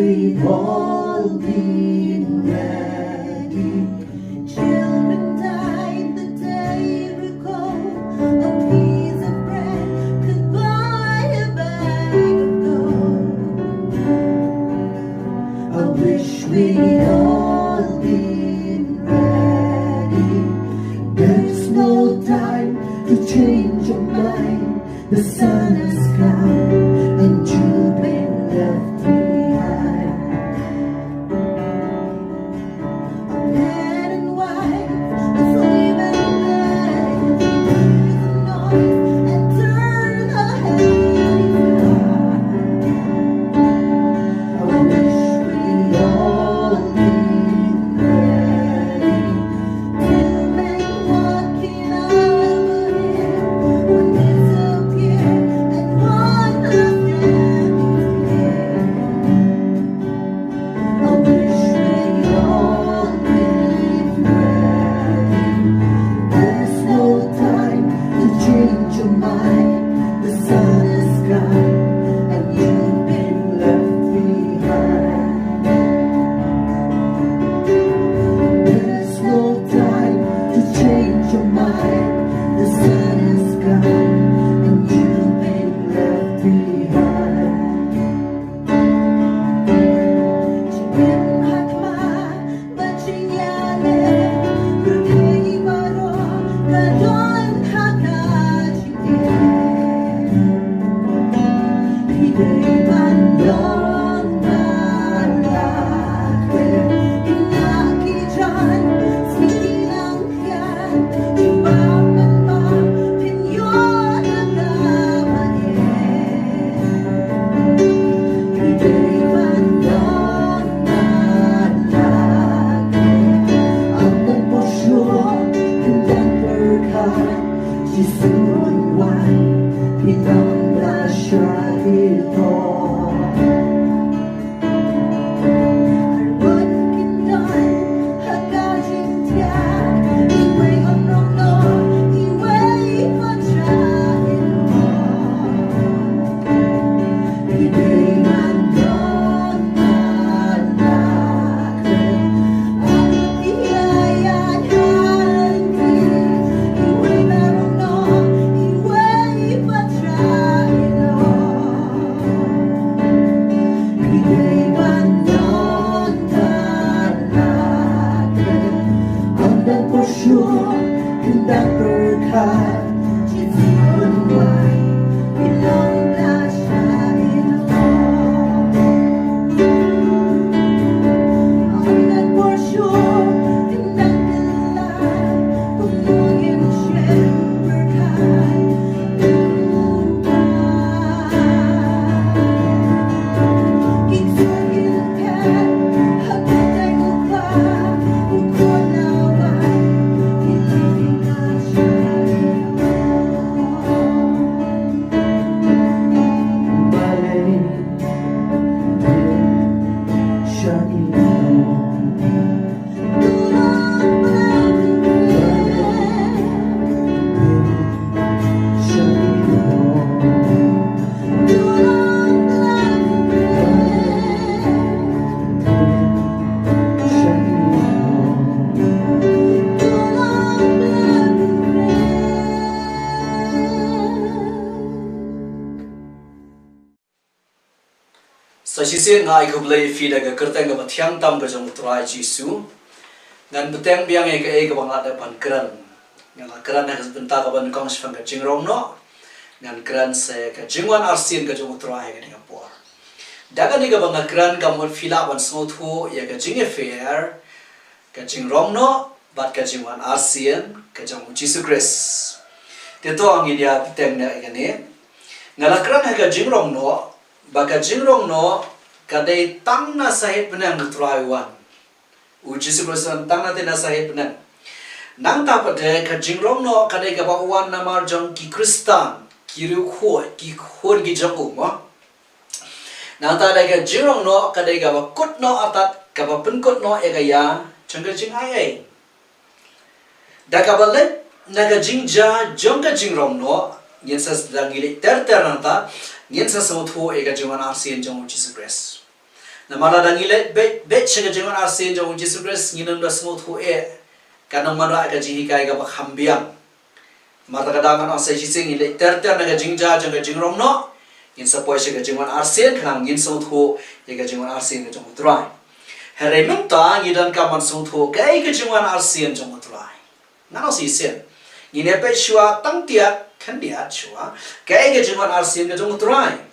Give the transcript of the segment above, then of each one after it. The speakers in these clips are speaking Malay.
we've all been ready. Children died the day recall. A piece of bread could buy a bag of gold. I wish we'd all been ready. There's no time to change your mind. The sun has come and you've been left behind. A man and wife, a slave and man, hear the noise and turn a heavy I wish we'd all been ready. Two men walking over here, one disappeared and one left standing I wish we'd all been ready. There's no time to change your mind. The sun has gone and you've been left behind. There's no time to change your mind. The sun has gone and you've been left behind. Jingiapher, but Jingiapher, pergi baru kadon hakaji. Hidai bandang malakwe, inakijan sinangkan, ibaban pa pinyon agamaye. Hidai bandang malakwe, ang nagposyo hendang berkat, Jingwan pinanglasya ito. Arwan kindan hagajing tiyak, iway Jingrongnoh, iway patraino. Hidai bandang malakwe, ang iyayan handi, iway Jingrongnoh, iway patraino. Hidai bandang malakwe, ang nagposyo hendang berkat, Jingwan pinanglasya ito. Ang nagposyo hendang gelar, pumugin siyang berkat, Jingiapher, Hapdeng upa, ukonawan, pinanglasya ito. Balik din siya ito. Tulong balik siya ito. Tulong balik siya ito. Tulong Sa sisi ngai kublai fi daga kerteng ga bathiang tam ga jong trai jisu ngan beteng biang e ga bang ada pan kran ngan kran ha Bynta ga ban kong sfang ga Jingrongnoh ngan kran se ga Jingwan Arsien ga jong trai ga ninga por daga ni ga bang kran ga mot fila ban snothu ya ga Jingiapher ga Jingrongnoh bat ga Jingwan Arsien ga jong Jesus Christ teto ang dia beteng na ga ne ngala kran ha ga Jingrongnoh baka Jingrongnoh kadai tang na sahit penang nutraiwan uji sebelum tang na tena sahit penang nang ta pada ka Jingrongnoh kadai ka bawan namar jong ki Kristan ki ruho ki khor ki jong ma nang ta da ka Jingrongnoh kadai ka ba kutno atat ka ba penkutno e ga ya changga jing ai da ka ba le na ka jingja jong ka Jingrongnoh yen sa dang ile ter nanta yen sa samutho e ka Jingwan Arsien jong Jesus Christ Namala dangile bet chega Jingwan Arsien jong Jesus Christ nginam da smooth ho kanang manwa ka jihi kai ga bakhambiang mata kadang ang sa sising ile ter na ga jingja jong ga Jingrongnoh in sa poise ga Jingwan Arsien kanang ngin smooth ho ga Jingwan Arsien ga jong utrai here minta ngidan ka man smooth ho ga Jingwan Arsien jong utrai ngano sisen ngine pe shua tang tia kan dia shua ga Jingwan Arsien ga jong utrai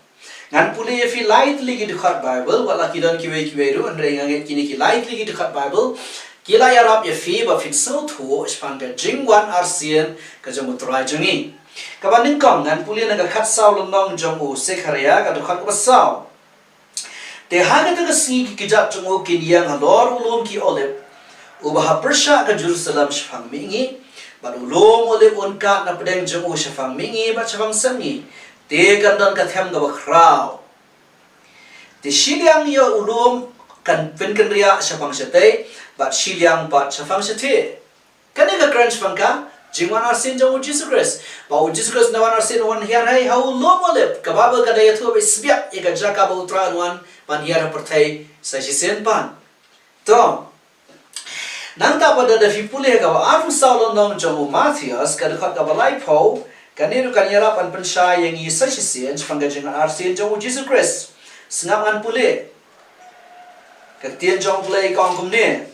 ngan puli if lightly gi dikhat Bible wala kidan kiwe ru andre nganget kini ki lightly gi dikhat Bible kila yarap ya fi ba fit so thu spang ga Jingwan Arsien ka jong utrai jongi kabaning kong ngan puli naga khat saw londong jong u sekharia ka dikhat ba saw te haga ta si ki jat jong u kin yang halor ulum ki olive u ba persha ka Jerusalem shfang mingi ba ulum olive on ka na pedeng jong u shfang mingi ba shfang sangi te kandan ka them ga bakrao te shiliang yo ulum kan pen ria shapang shate ba shiliang ba shapang shate kane ga crunch pangka Jingwan Arsien jong Jesus Christ ba Jesus Christ nawan Arsien wan hiar hai how lomolep ka ba ka daya thu be sbiak e ga jaka ba utran wan ban hiar perthai sa shisen pan to nang ta pada da fipule ga ba afu saulon nong jong Matthias ka da ka ba lai pho kaniru kanyara pan pensha yang i sa shisen pangga Jingwan Arsien jong Jesus Christ sengap ngan pule katien jong play kong kumne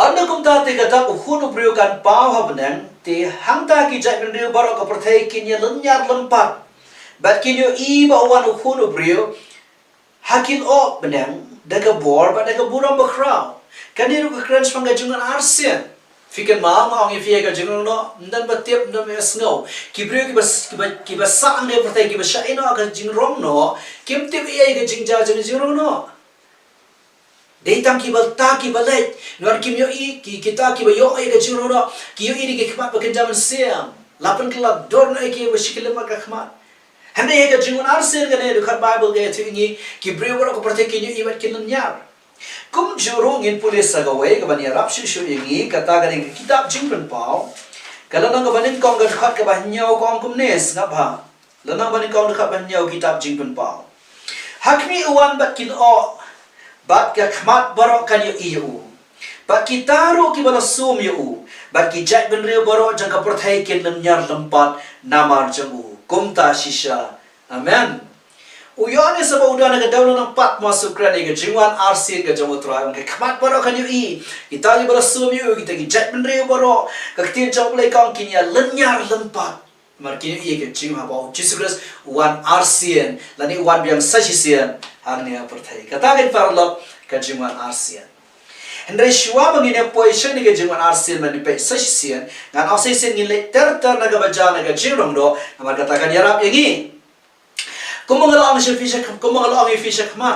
anda kumta te kata uhun ubrio kan pau habnang te hangta ki jai benrio barok ka perthai kinya lenyar lempat bat kinyo I ba wan uhun ubrio hakil o benang daga bor ba daga buram bakrau kaniru ka krans pangga Jingwan Arsien fikan ma ong ifia ka Jingrongnoh ndan ba tiap ndan ba snow kibrio ki bas sang ne perthai ki bas ino ka Jingrongnoh kim tip ia ka jingja Jingrongnoh Deitam ki bal ta ki balai nuan kim yo I ki kita ki ba yo ai ka Jingrongnoh ki yo I ki khmat ba kenjaman siam lapan kelab dor na ki ba shikil ma ka khmat hande ka Jingwan Arsien ga ne du khat Bible ga tu ngi ki brio ba ko perthai ki yo I bat kin nyar kum jurung in pulis sagawai ka bani rap shu ingi kata gani kitab Jingpan pau kalau nang ka banin kong ga khat ka ba nyau kong kum nes ngap ha lanang banin kong khat ba nyau kitab Jingpan pau hakmi uwan bat kin o bat ka khmat barok kan yo iu bat kitaro ki bala sum yo bat ki jai ben re barok jang ka perthai kin nyar lempat namar jangu kumta shisha amen uyane sa udah naga daw ng pat masuk kran ga Jingwan Arsien ga jong utrai ka khmat barok kan yo I itali bala sum yo kita ki jai ben re barok ka tin jong play kong kin ya lenyar lempat markin yo ga Jingwan ba Jesus Christ wan Arsien lani wan biang sasisian hangnya perthai kata kan parlo ka Jingwan Arsien Hendrai shua mangine position ni ga Jingwan Arsien mani pe sasisian ngan asisen ngile ter naga baja naga Jingrongnoh namar katakan yarap yangi kumangalo ang fisha khma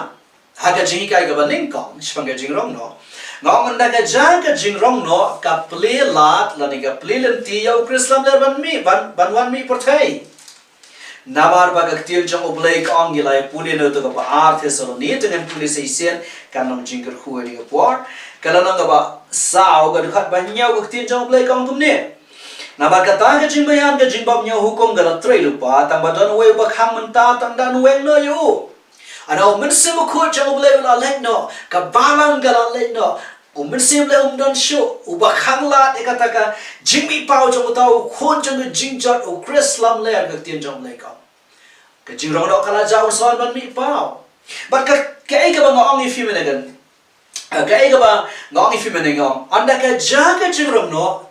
haga jingi kai ga baning kong shpanga Jingrongnoh ngong anda ga jaga Jingrongnoh ka ple lat lani ga ple lenti yau Krislam ler ban mi perthai namar ba ga tiel jong oblay kong gilai puli no to ga ba arthe solo ni dengan puli seisen kanong jingger khu ni ga por kala nang ga ba sao ga khat ba nyau ga tiel jong oblay kong tumne Nama kata ke jingbayan ke jingbab nya hukum galat tray lupa tang badan we bakhang menta tang dan we no yu ana mense mo ko jang ble la let no ka balang galat let no mense ble dan sho u bakhang la de kata ka jingmi pau jong tau khon jong jingjat o Krislam le ka tien jong le ka Jingrongnoh kala jaw son ban mi pau bat ka ai ka ba ngong I fi menegan ka ai ka ba ngong I fi menengong anda ka jaga Jingrongnoh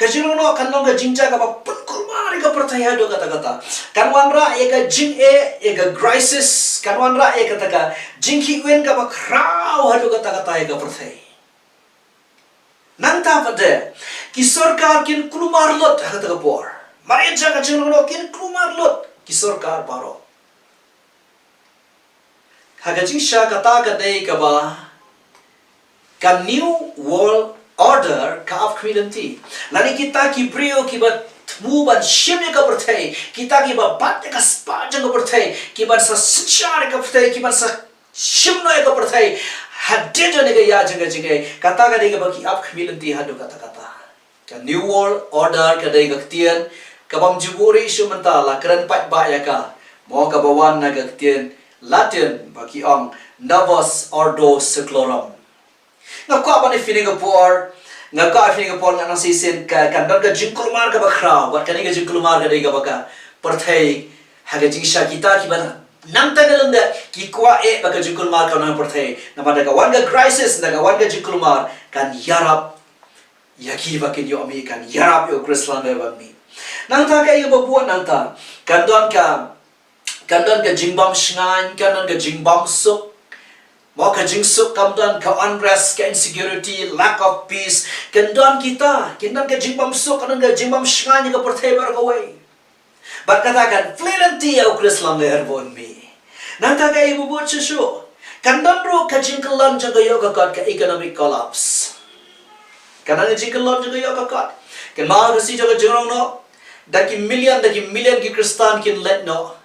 Jingrongnoh kanong ka jingja ka ba pulmari ka percaya do kata-kata kanwan ra e ka jing e ka crisis kanwan ra e kata ka jingki wen ka ba kraw hado kata-kata e ka percaya nang ta pade ki sarkar kin kulumar lot kata ka por mari jaga Jingrongnoh kin kulumar lot ki sarkar baro haga jingsha kata ka dei ka ba ka new world order ka of Christianity lani kita ki brio ki ba muban shimya ka perthai kita ki ba bat ka spa jang ka perthai ki ba sa sichar ka perthai ki ba sa shimno ka perthai hadde jane ga ya jang kata ka dei ka ba ki of Christianity hadu kata ka new world order ka dei ka tien ka bam juburi shu menta la kran pat ba ya ka mo ka bawan na ka tien Latin bagi ong Novus Ordo Seclorum. Ngakwa ba ni Finingapore? Ngakwa Finingapore nga nang sisin ka kandang ka jingkulmar ka bakraw. Wat kani ka jingkulmar ka day ka baka perthai haga jingsha kita kiba nang tagalunda ki kwa baka jingkulmar ka nang perthai. Namada ka wanga crisis naga wanga jingkulmar kan yarap yaki bakin yo ami kan yarap yo Krislan ba mi. Nang ta ka babuan nang ta kandon ka jingbam shngan kandon ka jingbam suk. Mau ka jingsuk kamdan ka unrest, ka insecurity, lack of peace. Kandan kita, kindan ka jingbam suk, kandan ka jingbam shnganya ka perthai bar ka way. Bat katakan, fluenty au Krislam leher bon mi. Nanta ka ibu buat susu. Kandan ro ka jingkelan jaga yo ka kat ka economic collapse. Kandan ka jingkelan jaga yo ka kat. Kan ma ka si jaga Jingrongnoh. Daki million ki Kristan kin let no.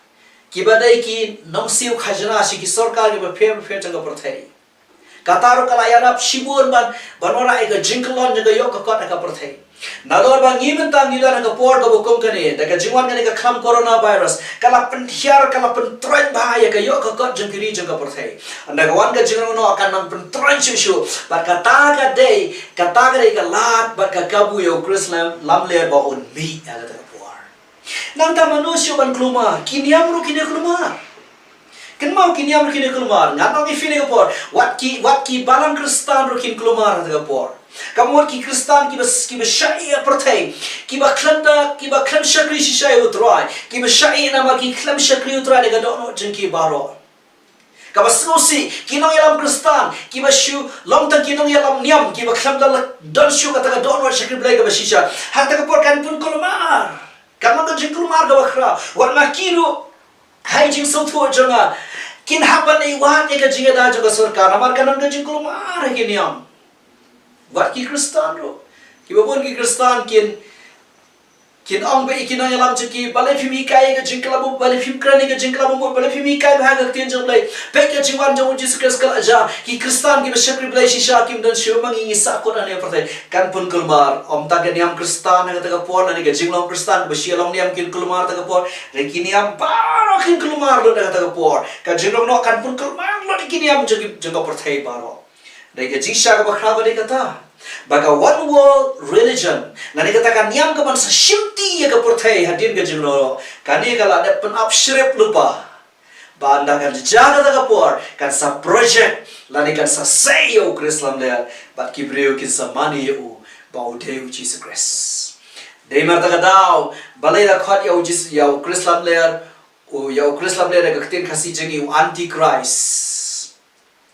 Kibadai ki nong siu khajana si ki sarkar ki baphem jaga perthai. Kataro kalayarap shibun banora eka jingkelon jaga yo ka kot ka perthai. Nalor bang ngimenta ngila ka por ka bokom kane daga Jingwan kane ka kham coronavirus kala penthiar kala pentren bahaya ka yo ka kot jangkiri jaga perthai. Andaga wan ka Jingrongnoh akan nang pentren shu bat kata ka dei ka lat bat ka kabu yo Krislam lamle ba on mi aga ta por. Nang ta manusyo ban klumar kiniam ru kine klumar. Kan mau kiniam ru kine klumar ngatong ifine ka por wat ki balang Kristan ru kin klumar ta por. Kamu ki Kristan ki besyai perthai ki ba klam syakri shisai utrai ki besyai nama ki klam syakri utrai daga dono jengki baro. Kaba selusi kinong yalam Kristan ki ba shu long tang kinong yalam niam ki ba klam don shu kata dono syakri blai ka besisha hatta ka por kan pun klumar. Kamu ka jengkulmar ka bakra wat makiru hai jing sotu jonga kin haban ei wat ka jingada jonga sarkar amar kanan ka jengkulmar kiniam. Wat ki Kristan ro. Ki babon ki Kristan kin ong be ikinang yalam chiki balai phimi kai ga jingklabu balai phim krani ga jingklabu mo balai phimi kai bha ga tin jong lai pe ka Jingwan jong Jesus Christ kal aja ki Kristan ki besakri blai shisha kim dan shu mangi ngisa ko ane pertai kan pun kulmar om ta ga niam Kristan ga ta ga por ani ga jinglong Kristan be shialong niam kin kulmar ta ga por re ki niam baro kin kulmar lo ga ta ga por ka Jingrongnoh kan pun kulmar lo ki niam jong ga pertai baro re ga jisha ga bakra ba de kata baga one world religion nani katakan niam ka man sa shimti ya ka perthai hadin ga Jingrongnoh kani kala ada pen upshrip lupa ba anda kan jaga ta por kan sa project lani kan sa sayo Krislam le bat kibreu kin sa mani u ba udeu Jesus Christ dei mar ta daw balai da khat ya Jesus ya Krislam le u ya Krislam le ga tin khasi jengi u antichrist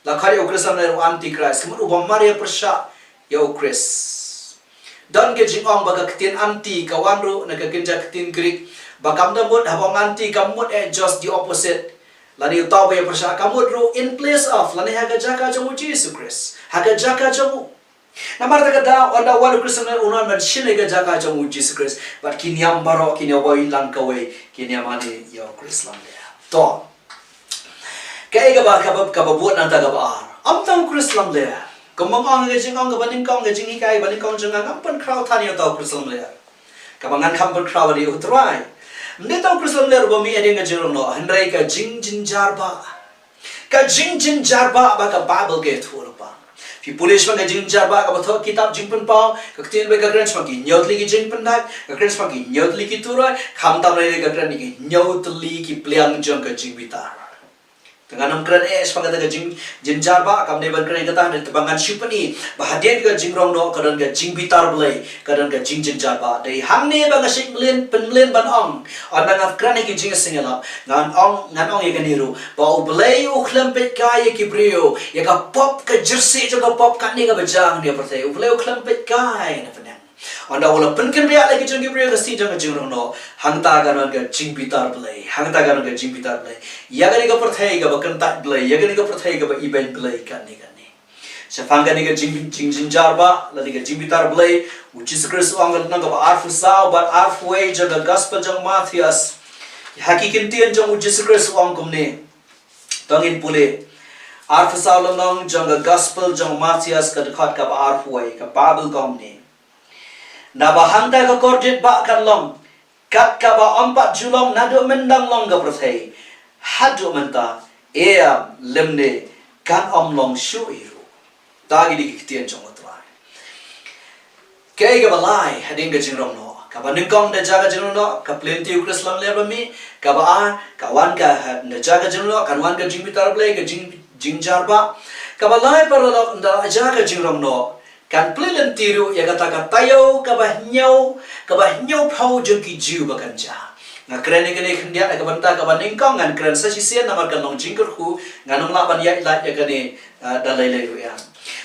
la khat ya Krislam le u antichrist kemur u bamare persha Yo Chris. Dan ke jingong baga ketin anti kawanru na kakinja ketin Greek. Bagam da mud habang anti kamut just the opposite. Lani utaw ya persya kamut ru in place of lani haga jaka jamu Jesus Chris. Haga jaka jamu. Namar ta da onda walu Kristan unan man shine ga jaka jamu Jesus Chris. But kinyam baro kinyaboy lang kaway kinyamani yo Chris lang ya. To. Kaya kababuat ng tagabaar. Amtang Chris lang ya. Kumang ang gajing ang gabaning kong gajing ikai baning kong jengang ampan crowd tani atau Krislam le. Kabangan kampan crowd di utrai. Mendetang Krislam le rubami ading Jingrongnoh hendrai ka Jingiapher. Ka Jingiapher ba ka Bible ke thur pa. Fi pulis mang Jingiapher ka batho kitab jingpan pa ka tin ba ka grants mang ki nyot li ki jingpan dak ka grants mang ki nyot li ki turai kham tam le ka grant ki nyot li ki pliang jong ka jingbitar. Tanganam kran sepakat ga Jingiapher kam deban kran kata dan tebangan syupani bahadian ga Jingrongnoh kadan ga jingbitar blai kadan ga Jingiapher dei hamne ba ga sik penlen ban ong anang kran ki jing singala ngan ong ye ganiru ba blai u klempet ka ye ki brio ye ka pop ka jersey jo ka pop ka ni ga bajang dia pertai u blai u klempet ka na penang anda wala penken ria lagi jong brio ga si jong Jingrongnoh hangta ga ga jingbitar blai hangta ga ga jingbitar blai ya ga ni ga pertai ga bakan tak blai ya ga ni ga pertai ga ba event blai kan ni Sefanga ni ga Jingiapher la ni ga jingbitar blai Jesus Christ ang ga ga arfu sao but arfu way jong ga gospel jong Matthias hakikin tian jong Jesus Christ ang kumne tangin pule arfu sao long jong ga gospel jong Matthias ka dekat ka ba arfu way ka Bible kumne na bahangta ka kordit ba kan long kat ka ba 4 Julong nado mendang long ga perthai hadu menta lemne kan long shu iru tagi di kitian jong otrai ke ga balai hading ga Jingrongnoh ka baningkong da jaga Jingrongnoh ka plenty ukras lam le mi ka ba kawan ka da jaga Jingrongnoh kan wan ga jingbitar blai ga jingjarba ka balai paralok da jaga Jingrongnoh kan plenty ru ya kata ka tayo ka ba nyau phau jong ki jiu ba kan ja nga kren ni kene khndia ka banta ka baningkong ngan kren sa sisian namar kan long jingker khu nganong la ban ya ila ya kane da lai lai ru ya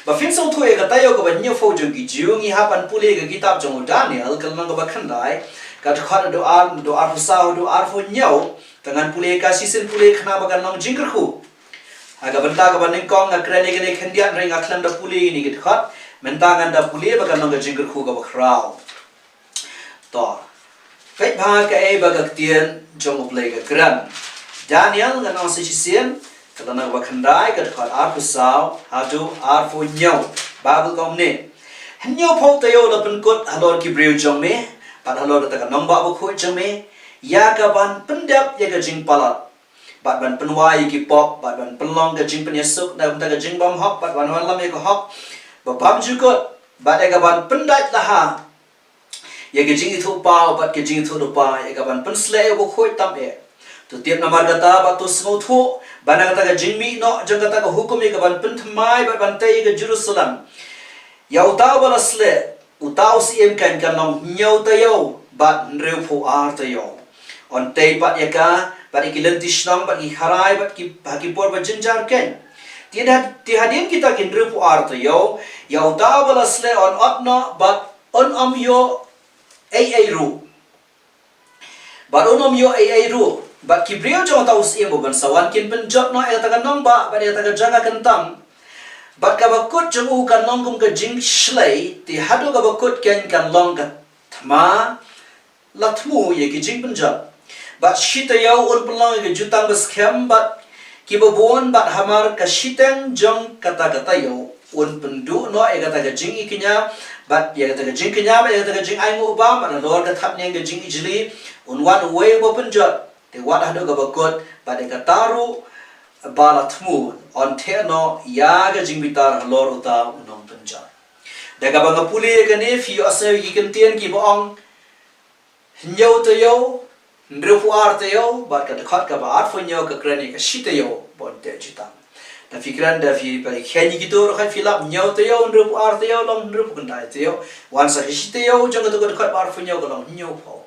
ba fin so thu e ka tayo ka ban nyu phau jong ki jiu ngi ha pan pule ka kitab jong Daniel kan mang ka ba khandai ka khot do ar sa do ar fu nyau tangan pule ka sisen pule khna ba kan long jingker khu aga banta ka baningkong nga kren ni kene khndia ring a khlan da pule ni ki khot mentangan da pule ba kan long ka jingker khu ka ba khrau to Kait bha ka e bagak tien jong oblay ka kran Daniel nga nang sisien kalana ba khandai ka khot ar pusau hatu ar fu nyau Bible kom ne nyau phau tayo la pen kot halor ki breu jong me pat halor ta ka nong ba bu khu jong me ya ka ban pendap ya ka jing palat bat ban penwai ki pop bat ban penlong ka jing penyesuk na ta ka jing bom hok bat ban lam ya ka hok ba bam ju kot bat ya ka ban pendai la ha ya ke jing itu pau bat ke jing itu pa ya ka ban pensle ko khoi tam e tu tiap namar kata bat tu smo thu bana kata ka jing mi no jang kata ka hukum e ka ban pen thmai bat ban tai ka Jerusalem ya utau balasle utau si em kan kan long nyau ta yo bat nreu phu ar ta yo on tai bat ya ka bat ki lenti shnam bat ki harai bat ki por bat jinjar ken tiadin kita kin nreu phu ar ta yo ya utau balasle on otno bat on yo ai ru bat onom yo ai ru bat ki brio jong tau sim bo ban sawan kin pen jot no e ta kan nong ba bat e ta ka janga kan tam bat ka bakut jong u kan long kum ka jing shlei ti hadu ka bakut ken kan long ka thma latmu ye ki jing pen jot bat shita yo un pelong ke jutang bas khem bat ki bo bon bat hamar ka shiteng jong kata yo un pendu no e kata ka jing ikinya bat ya kata ka jing kinya ba ya kata ka jing ai ngo ba ma lor ka thap nyang ka jing ijli un wan we bo penjot te wat hadu ka bakut bat e ka taru balatmu on the no ya ga jing bitar lor uta unong penjot da ka bang puli ka ne fi ase yi kan tien ki bo ong nyau te yo ndru ar te yo bat ka khat ka ba ar fo nyau ka krani ka shite yo bon te jita da fikran da fi pa khani ki to khat filap nyau te yo ndru ar te yo long ndru kan dai te yo wan sa shite yo jang to ka khat bar fo nyau ka long nyau pho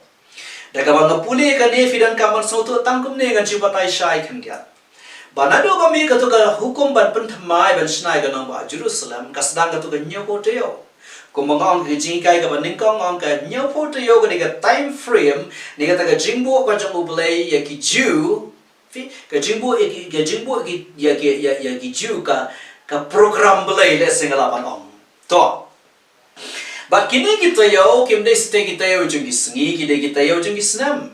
da ka bang puli ka ne fi dan ka man so to tang kum ne ga chi batai shai khan kya banado ka mi ka to ka hukum ban pen thamai ban snai ka nang ba Jerusalem ka sedang ka to ka nyau ko te yo kumangong ke jing kai ka baning kong ong ka nyau po to yo ka time frame ni ka ta ka jingbu ka jang ublay ya ki Jew fi ka jingbu ya ki Jew ka program blay le singala pan ong to but kini kita yo kim dei ste kita yo jung ki sngi ki dei kita yo jung ki snam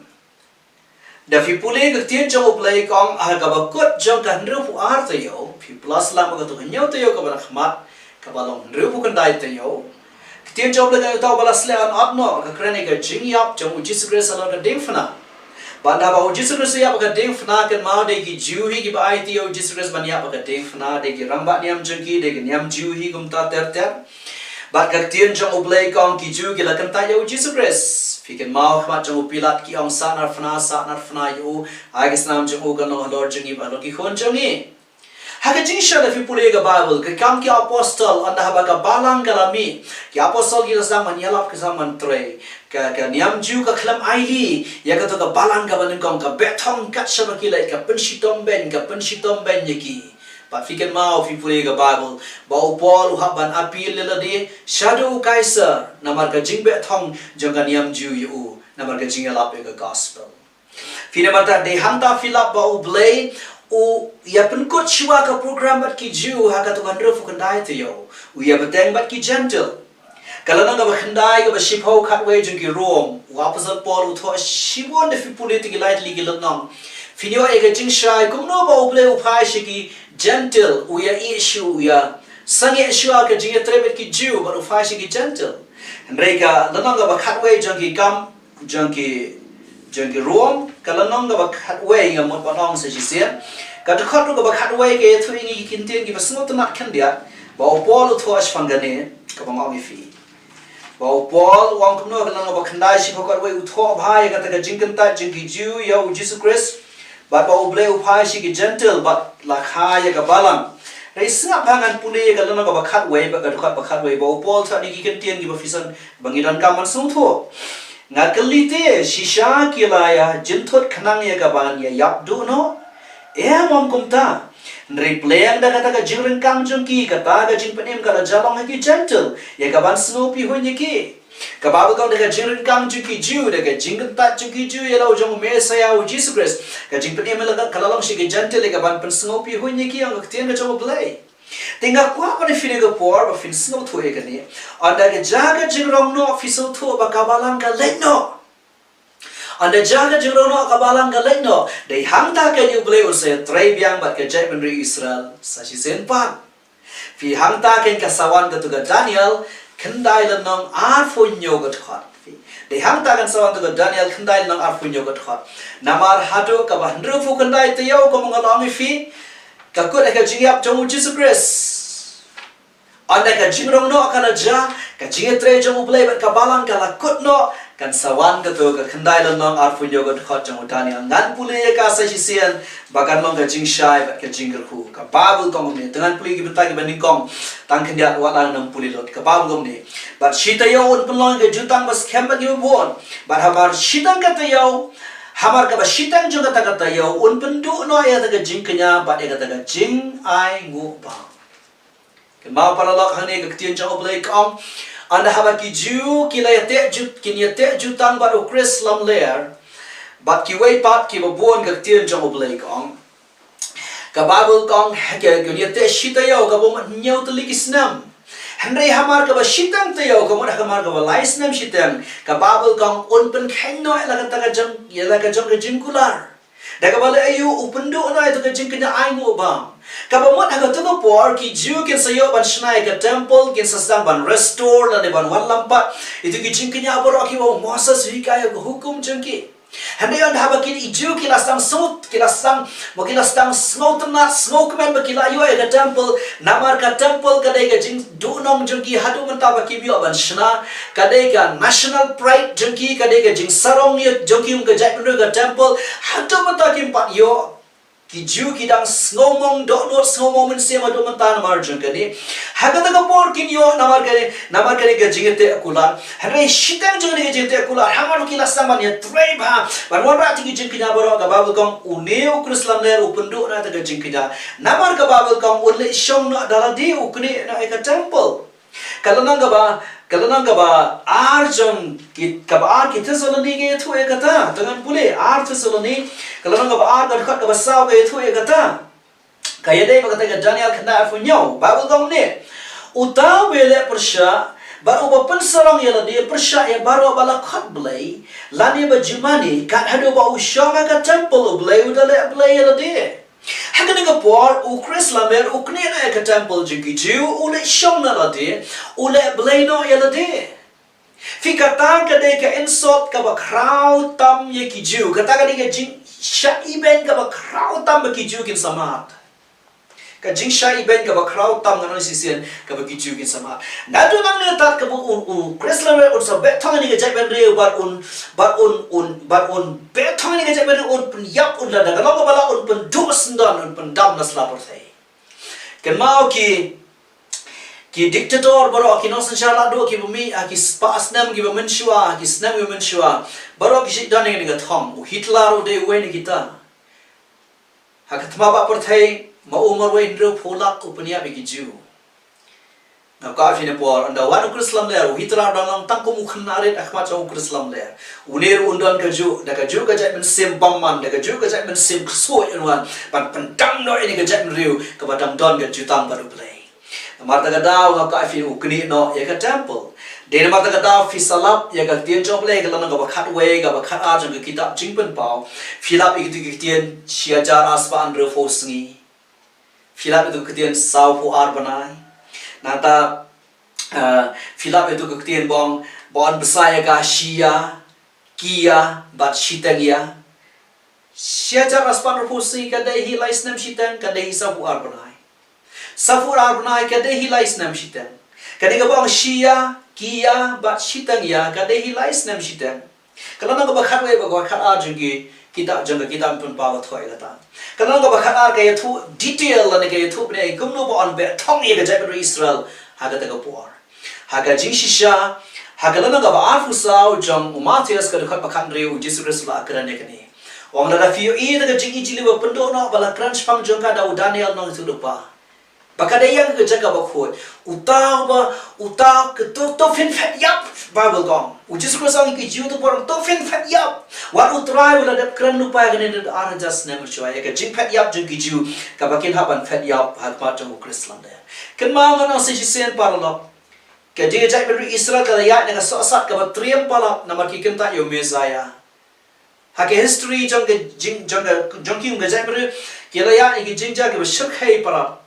da fi pule ka tien jang ublay kong a ka ba kot jang ka ndru pu ar to yo fi plus lam ka to nyau to yo ka ba khmat ka ba long ndru pu kan dai to yo Tien job le ka tau balas le an atno ka krani ka jingiap jong Jesus Christ alon ka ding fna banda ba Jesus Christ ya ka ding fna kan ma de ki Jew hi ki ba IT o Jesus Christ ban ya ka ding fna de ki ramba niam jengki de ki niam Jew hi kum ta ter ba ka tien jong oblay kong ki Jew ki la kan ta yo Jesus Christ fi kan ma khma jong pilat ki ong sa nar fna yo ai ka snam jong ka no Lord jingi ba lo ki khon jongi Haka jingsha da fi pule ka Bible ka kam ki apostle anda haba ka balang kalami ki apostle ki sang man yalap ka sang man tre ka niam ju ka khlam aili ya ka to ka balang ka banin kong ka betong kat shaba ki lai ka penshitom ben yaki pa fiken mau fi pule ka Bible ba upol haban apil lela de shadow kaiser namar ka jing betong jong ka niam ju yu namar ka jing yalap ka gospel fina mata de hanta filap ba ublay u ya penkut shwa ka program bat ki Jew ha ka to kan refu kan dai te yo u ya beteng bat ki gentle kalana ga bakhandai ga shipho khat we jung ki Rome wa apostle Paul u tho shibon de fi political lightly gi lotnam finyo e ga jing shai kum no ba u ble u phai shi ki gentle u ya issue ya sange shwa ka jing trebet ki Jew ba u phai shi ki gentle reka lana ga bakhat we jung ki kam jung ki jengki ruang kalanong ga bakhat way nga mot panong sa sisian ka dekhot ga bakhat way ke thu ingi kintin gi basngot na khan dia ba Paul thu as fangane ka bang fi ba Paul wang kuno ga nang ba khandai si phokar way utho bhai ga ta ga jingkan ta jingki Jew yo Jesus Christ ba ble uphai si gi gentle ba la kha ya ga balang Rai sengap hangan pulih kalau nak bakhat way, bakhat way, bau Paul tak ni kentian kita fisan bangiran kaman sungtu. Ngakelite shisha kilaya jentot kenang ya kaban ya yapdu no. Mom kumta. Nri playang dah kata ke jingren kang jengki kata ke jing penim kala jalong lagi gentle. Ya kaban snoopy hunya ki. Kababu kau dekat jingren kang jengki Jew dekat jingren tak jengki Jew ya lau jong Messiah Jesus Christ. Ke jing penim laga kala long si ke gentle ya kaban pen snoopy hunya ki yang ketian ke jong play. Tinggal kuah pada film ke por, pada film snow tu kan ni. Anda ke jaga Jingrongnoh film tu bakabalan ke leno. Anda jaga Jingrongnoh kabalan ke leno. Dari hangta ke you boleh usai try biang bat ke jai menteri Israel sasi senpan. Fi hangta ke kasawan ke tu ke Daniel kendai lenong arfunyo ke thot. Dari hangta kan sawan tu ke Daniel kendai lenong arfunyo ke thot. Namar hado ke bahandru fu kendai tiyau ke mengalami fi. Kakut akan jingiap jong Jesus Christ. Anda kan Jingrongnoh akan aja, kan jingetre jong ublay bat kabalang kala kutno, kan sawan ketu kan kendai lenong arfunyo kan khot jong Daniel ngan pulih ka sa sisian bagan long kan jingshai bat kan jinggerhu ka babu kong ni dengan pulih ki bentai ki banding kong tang kendiat walang nang pulih lot ka babu kong ni bat shita yo un pelong ke jutang bas kemba ki bon bat hamar shitang kata yo Hamar ka basitang jong kata yo un pendu no ya ta jing kenya ba ya kata jing ai ngu ba ken mau para lok hane ka tien jong oblay kong anda haba ki ju ki la te ju kin ya te ju tang ba o Chris lam layer bat ki wei pat ki ba bon ka tien jong oblay kong ka babul kong ha ke ya te shita yo ka bo nyau tli ki snam Henry hamar ka basitang tayo kamon hamar ka balais nam sitang ka babel kang unpen khenno la ka taga jang ya la ka jang ka jingkular da ka bale ayu upendu no ito ka jing kanya ai mo ba ka bamot ha ka to por ki Jew kin sayo ban shnai ka temple kin sasang ban restore la ne ban walampa itu ki jing kanya boro ki mo Moses hi ka ya hukum jangki Henry on haba kin Jew ki lasang sut ki lasang mo ki lasang smoke na smoke man ba ki la yo ka temple namar ka temple ka dai ka jing do nong jangki hadu man ta ba ki bio ban shna ka dai ka national pride jangki ka dai ka jing sarong ye jangki ka jai ka temple hadu man ta ki pat yo ki Jew ki dang ngomong do no ngomong men se ma do man ta namar jang ka ni hagata ka por kin yo namar ka ka jingete akula hare shitang jang ni jingete akula hamar ki lasang man ye trei ba ban wa ra ti ki jing kina boro ka babul kong uneu krislam le upendu na ta ka jing kina namar ka babul kong unle shong no dala di ukne na ka temple kalanang ka ba arjong ki ka ba ar ki tsoloni ke thu e kata tangan pule ar tsoloni kalanang ka ba ar ka khat ka ba saw ke thu e kata kaya dei ba kata ka Daniel khanda afunyo babul kong ne utaw bele persya baru ba pensarong ya ladi persya ya baru bala khat blai lani ba jumani kan hado ba ushonga ka temple blai udale blai ya ladi Hakan nga por u Chris lamer u kne na ka temple jigi Jew ule shong na ladi ule bleno ya ladi fi kata ka de ka insult ka ba crowd tam ye ki Jew kata ka de ka jing sha iben ka ba crowd tam ba ki Jew kin samat ka jing sha iben ka ba crowd tam na sisian ka ba ki Jew kin samat na do nang ne tat ka bu u Chris lamer un sa bet thang ni ka jai ben re but un bet thang ni ka jai ben un pun yap un la da ka lo ba la un pun dos ndan un pun dam na slapor thai ken mau ki dictator baro ki no sanjala do ki bumi ki spas nam ki menshua ki snam ki menshua baro ki sidan ni ga thom Hitler de we ni kita hakatma ba por thai ma umar we ndro pholak upania bi ki Jew na ka fi ne por anda wa Krislam le Hitler dang tang ko mukhan aret akhma chaw Krislam le unir undan ka Jew da ka Jew ka jai men sim bamman da ka Jew ka jai men sim so inwan pan pandam no ini ka jai men riu ka badam don ka jutang baru play marta ka daw ka fi ukni no ya ka temple de marta ka daw fi salap ya ka tien job le ka lan ka ba khat we ka ba khat a jang ka kitab jingpen pau filap ik ti tien siajar aspa andro fosngi filap itu ketien sau fu ar banai nata filap itu ketien bon besaya ka shia kia bat shiteng ya siajar aspan rupusi kadai hi lais nam shiteng kadai safu arbonai kadai hi lais nam shiteng kadai gabang shia kia bat shiteng ya kadai hi lais nam shiteng kalau nak bakhat we bakhat a jengki kita pun bawa thoi kata kalau nak bakhat a kaya tu detail la kaya tu ne kumno bo on be thong ye ga jai Israel haga ta por haga jingshisha haga la nak ba afu sao jong Matias ka khat bakhan reu Jesus la akran ne kani Wang la fio i daga jingi jili ba pendo no bala crunch pang jong ka da Daniel no tu lupa. Baka da yang ke jaga ba khoi. Uta ke to fin fat yap Bible gong. Ujis ko sang ki jiu to por to fin fat yap. Wat utrai wala da kran lupa ga ne da ar just never show ya ka jing fat yap jing ki jiu ka bakin haban fat yap ha pa jong Christland da. Ken ma ngano se ji sen par lo. Ka dia jai beri Israel ka ya ne so sat ka ba triam pala na ma ki kenta yo Messiah. Hake history jong ki ngajai ber kila ya ki jingja ke shakhay palat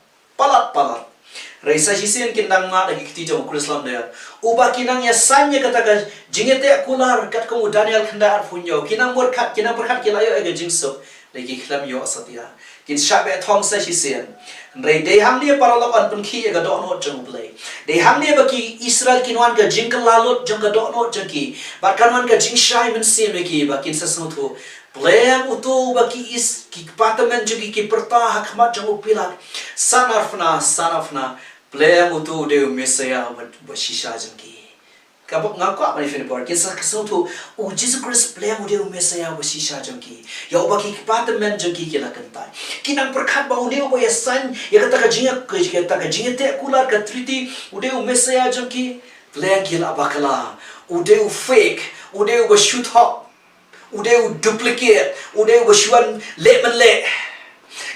raisa hisen kinang na lagi kiti jong Islam dia uba kinang ya sanya kata ka jingete akular kat ko Daniel khanda ar punyo kinang berkat kila yo ege jingso lagi khlam yo asatia kin shabe thong sa hisen rei dei ham ni paralok an pun khi ega do no jong play dei ham ni baki Israel kinwan ka jingkal lalot jong ka do no jengki bat kanwan ka jingshai men sim ki bakin sa snutu Blem utu baki is ki department juga ki pertah hakmat jong pilat sanafna blem utu de Messiah bashisha jengki kabuk ngaku apa ni finipor kisah kesutu Jesus Christ blem de Messiah bashisha jengki ya baki department jengki kila kentai kinang perkat bau de bo yasan ya kata ka jinga te kular ka triti ude Messiah jengki blem kila bakala ude fake ude shoot hop Udeu duplicate, udeu bersyuan lek menlek.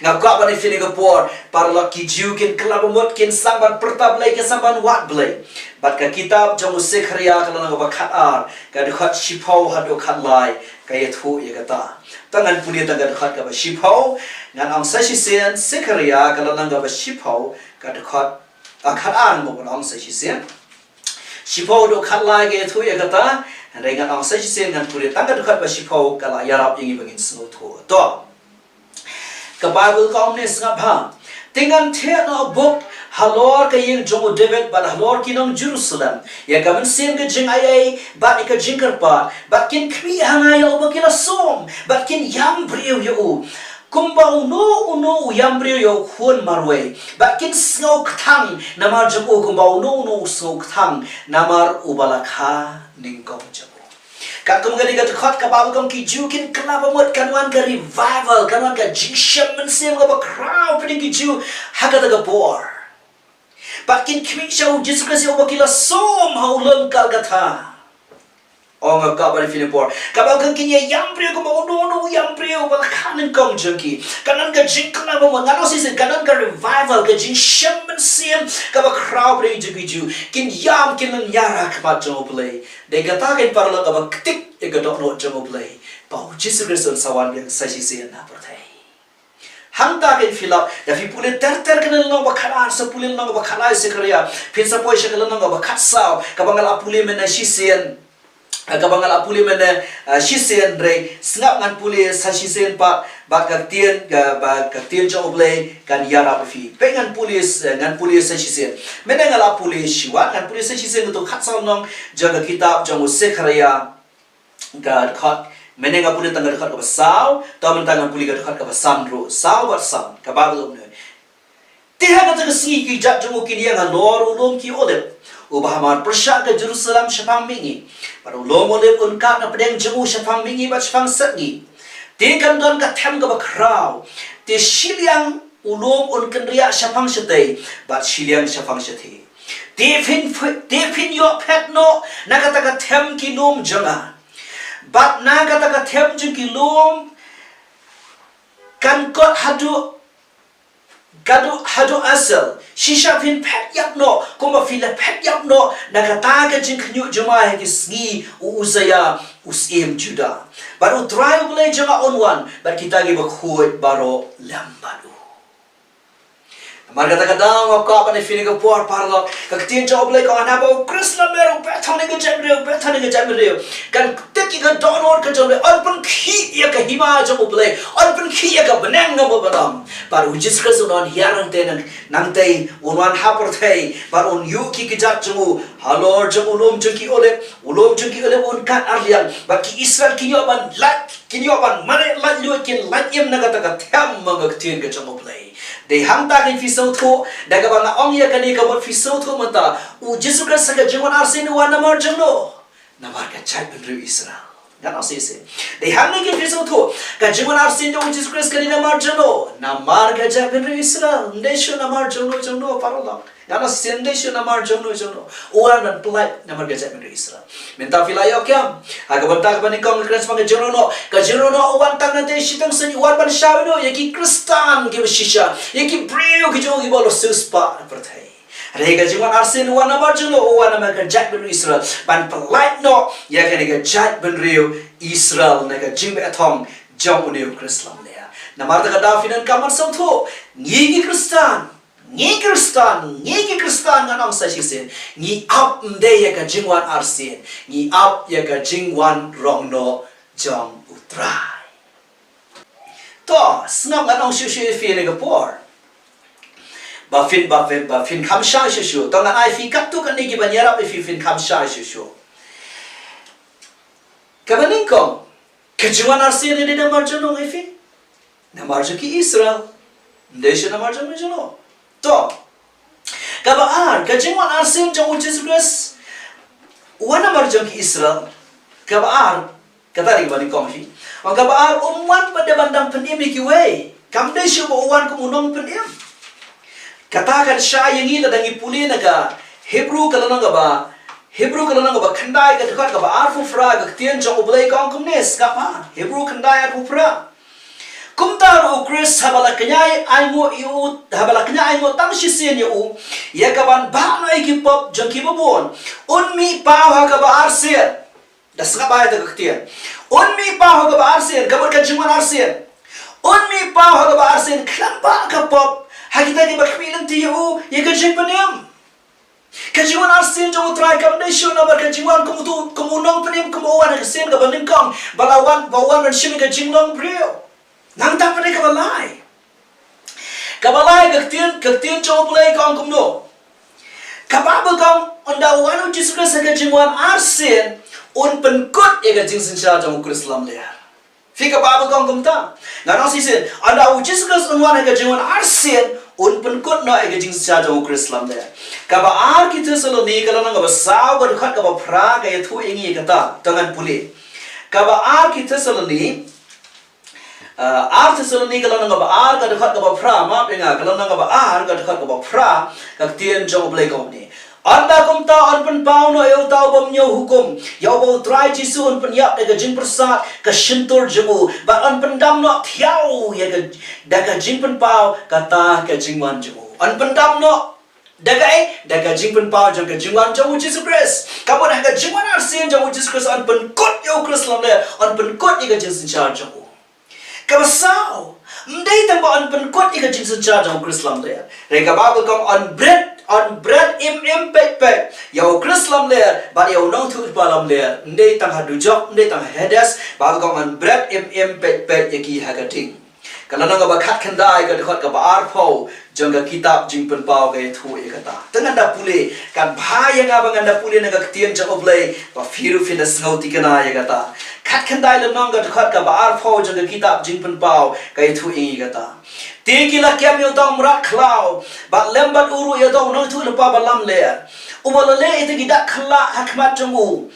Ngakak bani fini kepor, parlok ki jiu kin kelab mot kin samban perta belai kin samban wat belai. Bat ka kitab jong Sekharia kalau nak bakhat ar, ka dekhat shipau hado khat lai, ka yethu ye kata. Tangan punya tangan dekhat ka shipau, ngan ang sesisen Sekharia kalau nak ba shipau ka dekhat khat ar mo ang sesisen. Shipau do khat lai ka yethu ye kata. Dengan ang sa jisen ngan puri tangga dekat ba shipau kala yarap ingi bagin snow to ka Bible ka omne snga bha tingan the no book halor ka ying jong David ba halor kinong Jerusalem ya gaman sen ga jing ai ba ka jingkar pa ba kin kmi hangai o ba kila som ba kin yam briu yo kumbau no yam briu yo khun marwe ba kin snow kthang namar jong kumbau no snow kthang namar ubalakha ningkong jabo kat kum gani gat khat ka babu kam ki ju kin klaba mot kanwan ka revival kanwan ka jingsham men sem ka ba crowd pin ki ju haga da bor bakin kmi shau Jesus Christ o bakila som haulon kal gatha ong ka ba fini por ka ba kan kinya yam prio ko no yam prio ba kanan kong jengki kanan ka jing klaba mo ngano si kanan ka revival ka jingsham men sem ka ba crowd pin ju kin yam kin yara ka ba jo play de gata ken parla ka ba ktik e ga dok no jo play pa Jesus Christ sawan yang sa si na perthai hangta ken filap da fi pule ter kan no ba khara sa pule no ba khara se kriya pin sa poi shakal no ba khatsao ka bangal apule men na shisen kabangal apule men shisen re snap ngan pule sa shisen pa ba ka tien jo play kan yara fi pengan pule sa shisen menengal apule shiwa kan pule sa shisen to khatsao nong jaga kitab jong Sekharia ga khat menenga pule tangga dekat ka saw tamen tangan pule ga dekat ka samro saw wat sam ka babulom ne tiha ka jaga singi ki jat jong ki yang lor ulom ki odep ubahmar persyak ke Jerusalem syafang mingi pada ulom oleh unka na pedeng jemu syafang mingi ba syafang setgi ti kan don ka them ka bakrau ti shiliang ulom un kan ria syafang setei ba shiliang syafang setei ti fin yo pet no na kata ka them ki lom janga bat na kata ka them jeng ki lom kan kot hadu asal shisha fin pet yap no kuma fila pet yap no nakata ka jing khnyu jama ki sngi uzaya usim juda baru try boleh jama on one bar kita gi bakhoi baro lambadu Marga kadang waktu apa ni feeling ke puar parlok, kektian job lagi kau anak bau Krishna meru, bethan ni kejap beriu, kan teki ke donor ke job lagi, alpun ki ya ke hima job lagi, alpun ki ya ke benang ngam benam, baru Jesus Kristus non hiarang tenang, nangtai unwan hapur tei, baru yuki kejap jemu, halor jemu ulum jengki oleh unkat arlian, bagi Israel kini aban mana lat luakin lat yam naga tiam mengktian ke job lagi. They hang tag in fisau tho daga banga ong ya kani ka bot fisau tho mata u Jesus Christ ka Jingwan Arsien wa namar jengno namar ka chai benru Israel gan ase they hang ni fisau tho ka Jingwan Arsien jo Jesus Christ kani namar jengno namar ka chai benru Israel nation namar jengno parola gan ase nation namar jengno uan dan pelai namar ka chai benru Israel minta filayo kyam aga banta ka bani kong Christ pang Jingrongnoh uan tang na te shitang sen uan ban shawino yaki Kristan ki shisha yaki brio ki jogi bolo suspa perthai rega Jingwan Arsien uan namar jengno uan namar ka chai benru Israel ban pelai no yakani ka chai benru Israel na ka jing athong jong uneu Krislam lea namar ta ka dafinan kamar samtho ngi Kristan ngan ang sasisen ngi up mde ya ka Jingwan Arsien ngi up ya ka Jingrongnoh jong utrai to snam ngan ang shushu fi ne ka por ba fin kham sha shushu to ngan ai fi kap tu kan ni ki ban yarap fi fin kham sha shushu ka baning kong ka Jingwan Arsien ni na marjono ngai fi na marjo ki Israel ndesh na marjono jono to kabar ka Jingwan Arsien jong Jesus Christ wana marjong ki Israel kabar kata ri bani kong fi ang kabar umwan pada bandang pendim ki we kam de shu bo wan ko unong pendim katakan sya yang ila dangi puli naga Hebrew kalana ba khandai ka dekat ka ba arfu fra ka tien jong oblai kong kumnes ka pa Hebrew khandai arfu fra kumtar Chris habala kanyai aimo tam shisien yu yakaban ba na ikipop jangki babon unmi pa ha ka ba Arsien dasga ba ta ktian unmi pa ha ka ba Arsien kabar ka Jingwan Arsien unmi pa ha ka ba Arsien klamba ka pop hakita ni bakmilan ti yu yaka jingpanem ka Jingwan Arsien jo try kam de shu na ba ka Jingwan kumunong panem kumuwan ka sen ka baning kong bawan man shimi ka Jingnong brio nang tak pada kabalai kektian coba play kong kumno kababa kong onda wanu Jesus Christ ka Jingwan Arsien un penkut ya ka jingsin sha jong Krislam le fi kababa kong kumta nganong sisin onda Jesus Christ un wan ka Jingwan Arsien un penkut no ya ka jingsin sha jong Krislam le kaba ar kita selo ni kala nang ba saw ba khat ka ba pra ka ya thu ingi kata tangan puli kaba ar kita selo ni Thessaloniki kalau nang ba ka dekat ka ba pra ma penga kalau nang ba ka dekat ka ba pra ka tien jong blai kom ni anda kom ta an pen pau no eu tau bom nyo hukum yo bo try jisu an pen yap ka jing persat ka shintur jemu ba an pen dam no thiau ya ka da ka jing pen pau kata ka jingwan jemu an pen dam no daga jing pen pau jong ka jingwan jong Jesus Christ ka bo da ka Jingwan Arsien jong Jesus Christ an pen kot yo Krislam le an pen kot ka jing sin cha jong kabasau mdei tang ba an penkot ika jingsu cha jong Krislam le reka babel kong on bread im pek yau Krislam le ba yau nong thu palam le mdei tang hadu jok mdei tang hedes babel kong on bread im pek yaki hagating kalau nang ba khat khandai ka dekat ka ba arpho jong ka kitab jingpen pau ka thu ikata tangan da pule kan bhaya nga bang anda pule naga tien jong oblai ba firu finas ngauti kana yakata khat khandai le nong ka dekat ka ba arpho jong ka kitab jingpen pau ka thu ikata te kila kyam yo tong rak khlau ba lembat uru yo tong nong thu le pa ba lam le ubala le ite gidak khla hakmat jong u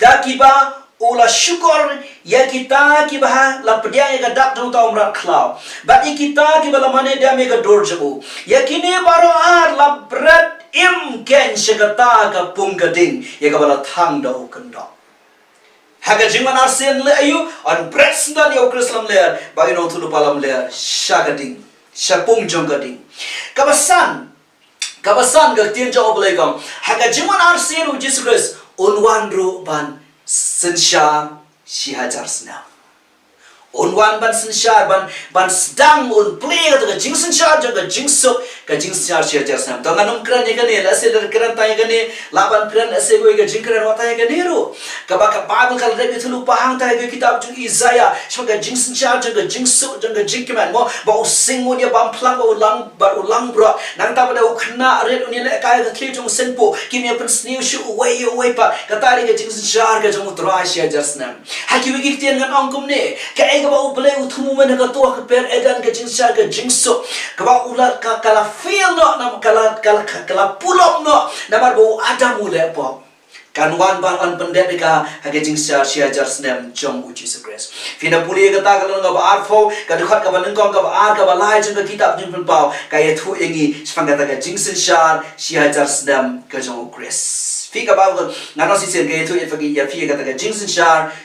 dakiba ula syukur ya kita ki bah la pedia ya dak tu ta umrat khlau ba kita ki bala mane dia me ga dor jabu ya kini baro ar la bread im ken shagata ka pung ka ding ya ka bala thang da ukanda haga Jingwan Arsien le ayu on bread sdan ya Krislam le ba ino tu palam le shagading shapung jong ka ding kabasan ga tien jo oblegam haga Jingwan Arsien u Jesus Christ unwan ru ban sensha si hajar sna Unwan ban sensyar ban sedang un play ke jing sensyar jaga jing sok ke jing sensyar sia jasnam to nganum kran ye gane la se kran tay gane laban kran ase go ye jing kran watay gane ru ka ba bible kal re bitulu pahang tay ge kitab jung Isaiah sebagai jing sensyar jaga jing sok jaga jing keman mo ba using mo dia bam plang ba ulang bro nang ta pada ukna red uni le kai ke kli jung senpo kimya pen sniu shu way pa kata ri ge jing sensyar ke jung trai sia jasnam haki wi gitian ngan angkum ne ka ba boleh uthumu mana ka tua ke per edan ke jingsa ke jingso ka ba ular ka kala feel no nam kala pulom no namar bo ada mule po kan wan pendet ka hage jingsa sia jar snem jong uji sugres fina puli ka ta kala ba arfo ka dukhat ka ban ngom ka ba ka ba lai jeng ka kitab jing pun pau ka ye thu engi spanga ta ka jingsen sia jar snem ka jong ukres Fika bago ngano si sen ke tu ifagi ya fika kata jingsen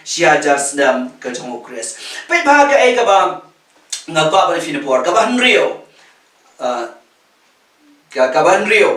sia jar snem ka jong ukres pe ba ka e ka ba ngapa ba fina por ka ba nrio ka ba nrio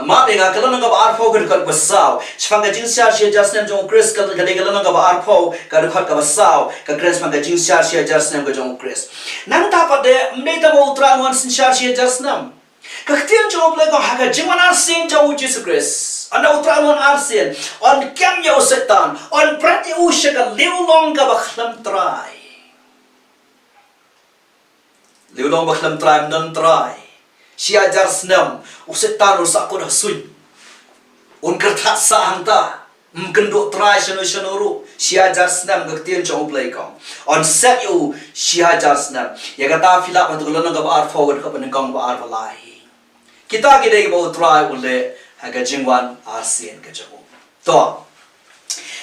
ma be ga kala nga ba arfo ka ka basaw spanga jingsa sia jar snem jong ukres ka de kala nga ba arfo ka ka basaw ka kres spanga jingsa sia jar snem ka jong ukres nang ta pa de me ta bo tra wan sin sia jar snem Kaktian jawab lagi haka Jingwan Arsien jauh Jesus Christ. Anda utraman Arsien, on kem ya setan, on berarti usah liu long ka baklam try. Liu long baklam try non try. Sia jar senam, usetan usak ko dah sun. Un kertas sahanta, mkenduk try senu sia jar senam kaktian jawab lagi on set you sia jar senam. Ya kata filak untuk lana ka ba forward ka penengkang ba arvalai. Kita kira bawa try oleh haga Jingwan Arsien ke jauh. To,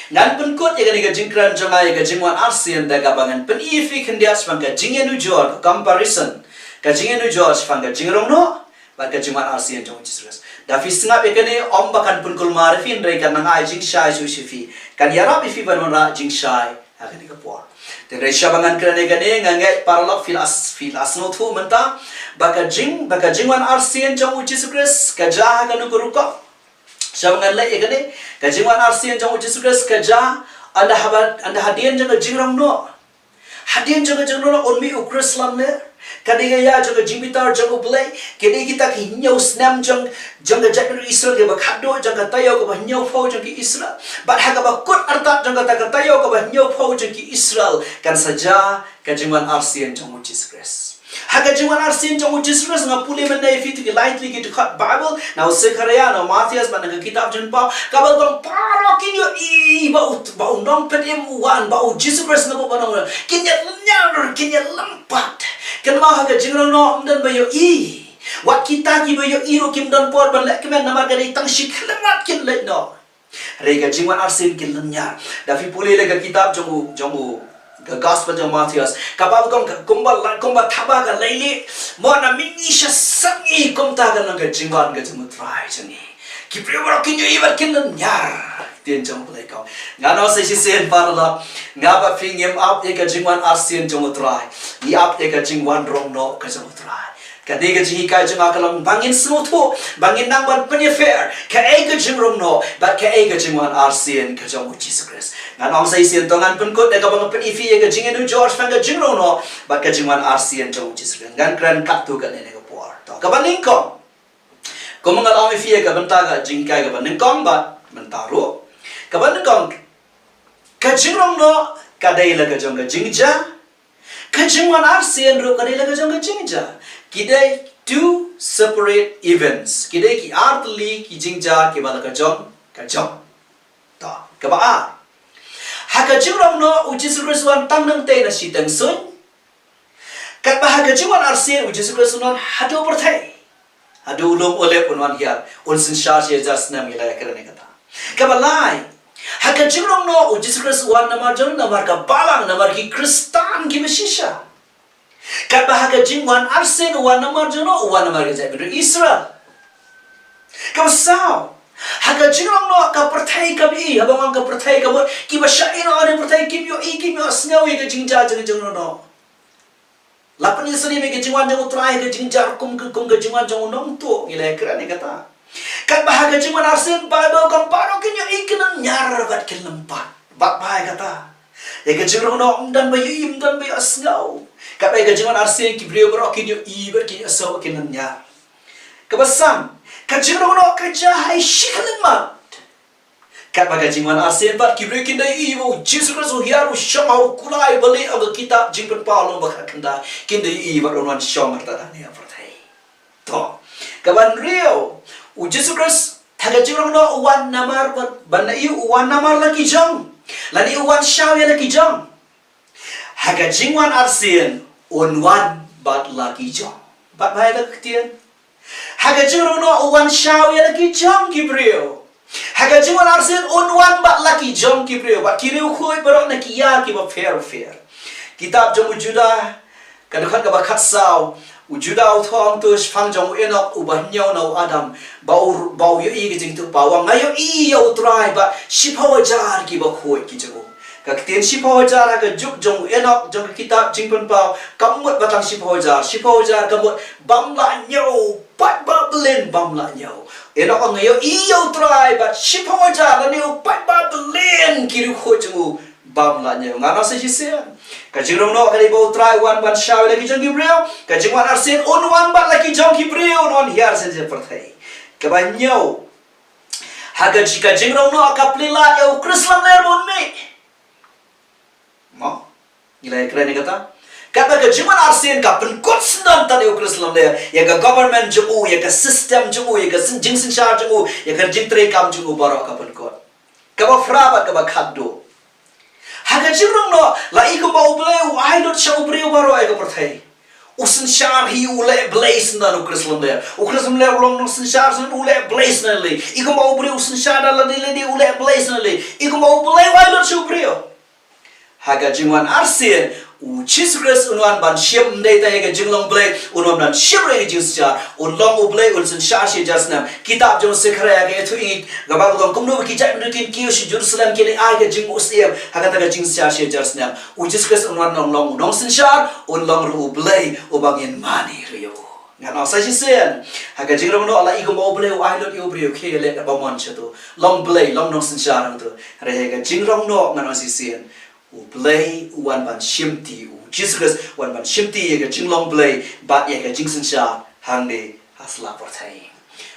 nan penkut ya kan Jingkran jangai ke Jingwan Arsien dah kabangan penifi kendia sebagai Jingiapher comparison ke Jingiapher sebagai Jingrongnoh bagai Jingwan Arsien jauh Jesus. Dah fisngap ya kan om bahkan penkul marifin mereka nangai Jingshai susifi kan yarap ifi banona Jingshai akan dikepor. Dari syabangan kerana gane ngangai paralog filas no tu mentah baka Jingwan Arsien jauh Jesus Christ kajah kan ukurukok syabangan lai gane ka Jingwan Arsien jauh Jesus Christ kajah anda hadian jaga Jingrongnoh hadian jaga Jingrongnoh onmi ukris lam le kadiga ya jaga jimbitar jaga play kedi kita kinyau snam jaga jaga Israel ke bakado jaga tayo ke bahnyau fau jaga Israel bat haga bakut artat jaga tayo ke bahnyau fau jaga Israel kan saja ka Jingwan Arsien jauh Jesus Christ haga Jingwan Arsien jauh Jesus Christ ngapuli menai fit ke lightly ke dekat Bible now Zechariah now Matthias mana ke kitab jumpa kabel bang paro kinyo bau nong pedem wan bau Jesus Christ ngabo banong kinya lenyar kinya lempat kenapa haga Jingrongnoh dan bayo wat kita ki bayo ro kim dan por ban lek kemen nama gari tang shik lemat kin lek no rega Jingwan Arsien kin lenyar dafi puli lega kitab jomu the gospel of Matthias kapal komba thaba ka laili mo na mingi sha sangi komta ka nang Jingwan ka jemu try jangi ki priwar kinyo ibat kin nyar tien jong play ka ngano se si sen parla ngaba fingem up e ka Jingwan Arsien jemu try ni up e ka Jingrongnoh ka jemu try Kadiga jihika jeng akalam bangin semutu bangin nangban penyefer ke ega Jingrongnoh bat ke ega Jingwan Arsien ke jong Jesus Christ ngan ong sai sien tongan penkut ega bang penifi ega Jingiapher fanga Jingrongnoh bat ke Jingwan Arsien jong Jesus Christ ngan kran katu kan ne ga por to ka baningkong ko mengalami fi ega Bynta ga jingkai ga baningkong bat mentaru ka baningkong ka Jingrongnoh ka dai la ga jong ga jingja ka Jingwan Arsien ro ka dai la ga jong ga jingja Kidai two separate events. Kidai ki artli ki jingja ki bala ka jong. Ta ka ba haka Jingrongnoh uji Kristus tang nang te na si tang sun. Kat ba haka Jingwan Arsien uji Kristus hado pertai. Hado ulum oleh punwan hiar un sin sha si jas na mila kerane kata. Ka ba lai haka Jingrongnoh uji Kristus namar jong namar ka balang namar ki Kristan ki mesisha. Kat bahaga Jingwan Arsien wan namar jono wan namar ke Israel. Kamu haga Jingrongnoh ka pertai ka bi habang ka pertai ka ki bashain ore pertai kim yo asngawi ke jingja Jingrongnoh. Lapan isri me ke Jingwan jong trai ke jingjar kum ke Jingwan jong nong tu ngile kerane kata. Kat bahaga Jingwan Arsien pado kam paro kinyo ikinan nyar bat ken lempat. Bat bahai kata. Ega Jingrongnoh dan bayu im dan bayu asngau. Kapai ega Jingwan Arsien ki brio bro ki dio I ber ki aso ki nanya. Kabasam ka Jingrongnoh ka jahai shiklemat. Kapai ega Jingwan Arsien bat ki brio ki dai I bo Jesus Christ hiaru shamau kulai bali aga kita jingpen palo bakha kenda ki dai I bar onwan shom ta ni apertai. To kaban rio Jesus Christ thaga Jingrongnoh wan namar ban I wan namar lagi jang. Lani uwan shaw ya laki jong. Haga Jingwan Arsien unwan bat laki jong. Bat bahaya tak ketian. Haga Jingrongnoh uwan shaw ya laki jong kibrio. Haga Jingwan Arsien unwan bat laki jong kibrio. Bat kiriu khui barok na kiya ki ba fair. Kitab jong ujuda kadukhat ka bakat saw. Ujuda uthong tu fang jong enok ubah nyaw na Adam bau yo I jing tu bawang ngayo I yo try ba shipawajar ki ba khoi ki jago ka kten shipawajar ka juk jong enok jong kitab jingpen pau kamut batang shipawajar kamut bamla nyaw pat ba blen bamla nyaw enok ngayo I yo try ba shipawajar ni pat ba blen ki ru khoi jago bamla nyaw ngana se jisen ka Jingrongnoh kali bau try wan ban shaw lagi jong Gibril ka Jingwan Arsien on wan ban lagi jong Gibril on hiar se je perthai ka ba nyaw haga jika Jingrongnoh ka plila eu Krislam ler bon me mo gila keren kata kata ka Jingwan Arsien ka pen kot sendan tan eu Krislam ler ya ka government ju ya ka system ju ya ka jingsin char ju ya ka jingtre kam ju barok ka pen kot ka ba fraba ka ba khaddo haga Jingrongnoh la iko ba ubleu ai dot shau breu baro ai ka perthai usin shar hi ule blaze na no Krislam le long no sin shar sun ule blaze na le iko ba ubreu usin shar la de ule blaze na le iko ba ubleu ai dot shau breu haga Jingwan Arsien u Jesus Christ unwan ban shim ndai ta ga jinglong blai unwan ban shim re jing sha unlong ublai unsin sha shi jasnam kitab jong sekhra ga thu ing ga ba dong komno ki jai ndu kin ki shi Jerusalem ke le ai ga jing usiem haga ta ga jing sha shi jasnam u Jesus Christ unwan long sin sha unlong ru ublai ubangin mani riyo ngana sa shi sen haga Jingrongnoh ala iko mo ublai ai lot yo brio ke le ba mon chato long blai long sin sha rang tu re ga Jingrongnoh ngana si sen ublai uwan ban shimti Jesus Christ wan ban shimti ye ga jinglong blai bat ye ga jingsin sha hangde hasla porthai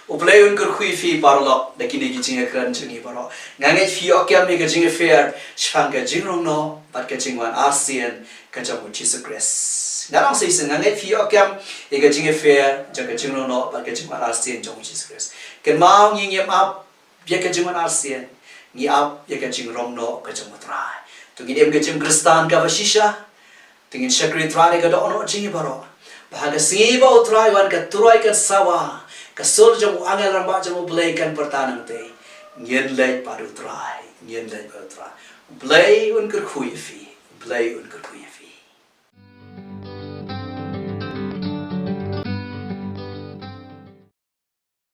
ublai un kur khui fi parlo de kini gi jinga kran jini baro ngange fi okyam ye ga jinga fair shang ga Jingrongnoh bat ga Jingwan Arsien ka jamu Jesus Christ narang sei sen ngange fi okyam ye ga jinga fair jaga Jingrongnoh bat ga Jingwan Arsien jamu Jesus Christ ken mau ngi ngem ap ye ga Jingwan Arsien ngi ap ye ga Jingrongnoh ka jamu trai tungin em gajim Kristan ka bashisha tungin shakri trai ka do ono jingi baro bahaga singi ba utrai wan ka turai kan sawa ka sol jam angal ramba jam blai kan pertanang te ngien lai paru trai blai un kur khui fi